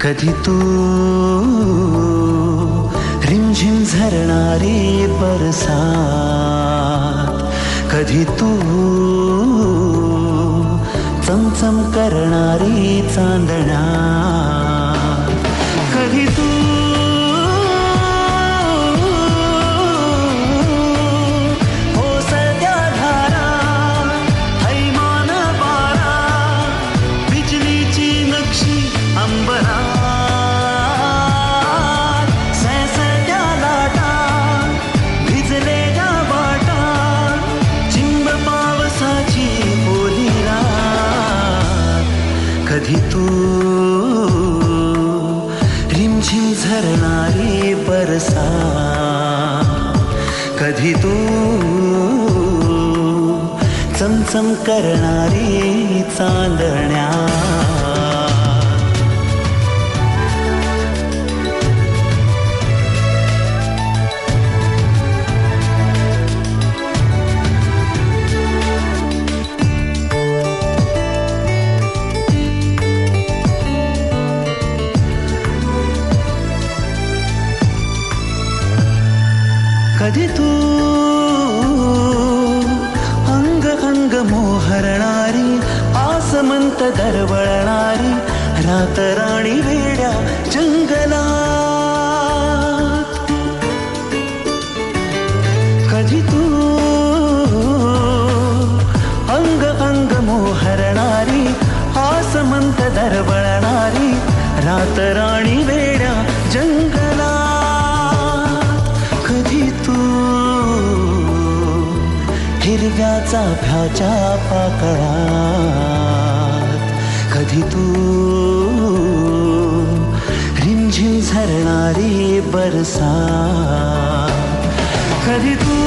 कधी तू रिमझिम झरणारी बरसात, कधी तू चमचम करणारी चांदण्या, कधी तू ओसत्या धारा, थैमान वारा, बिजलीची नक्षी अंबरात, सैसत्या लाटा, भिजलेल्या वाटा, चिंब पावसाची ओली रात, कधी तू रिमझिम झरणारी बरसात, कधी तू चमचम करणारी चांदण्या. कधी तू अंग अंग मोहरणारी, आसमंत दरवळणारी, रात राणी वेड्या जंगलात, कधी तू अंग अंग मोहरणारी, आसमंत दरवळणारी, रात राणी वेड्या जंगलात, कधी तू हिरव्या चाफ्याच्या पाकळात, कधी तू रिमझिम झरणारी बरसात, कधी तू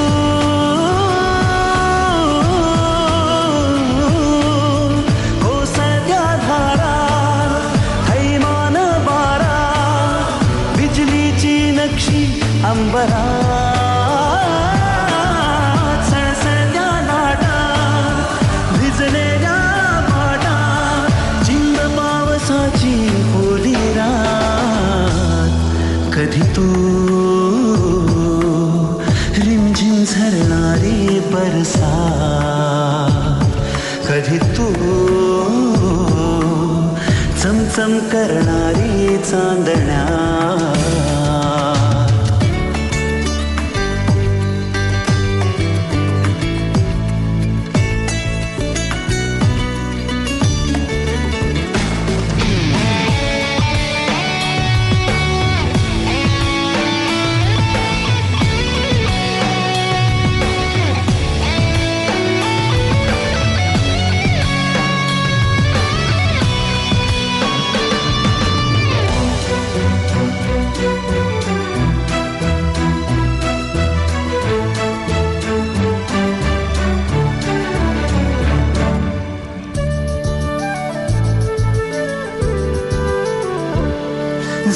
ओसत्या धारा, थैमान वारा, बिजलीची नक्षी अंबरात, सळसळत्या लाटा, भिजलेल्या वाटा, चिंब पावसाची ओली रात, कधी तू रिमझिम झरणारी बरसात, कधी तू चमचम करणारी चांदण्या.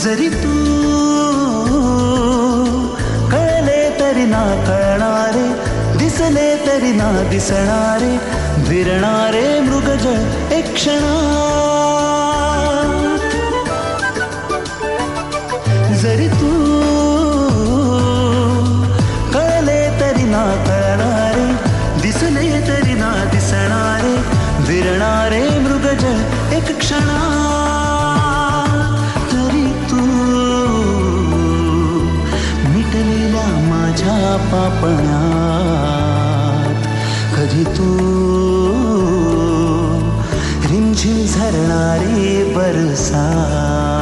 जरी तू कळले तरी ना कळणारे, दिसले तरी ना दिसणारे, विरणारे मृगजळ एक क्षणात, जरी तू कळले तरी ना कळणारे, दिसले तरी ना दिसणारे, विरणारे मृगजळ एक क्षणात, तरी तू मिटलेल्या माझ्या पापण्यात, कधी तू रिमझिम झरणारी बरसात.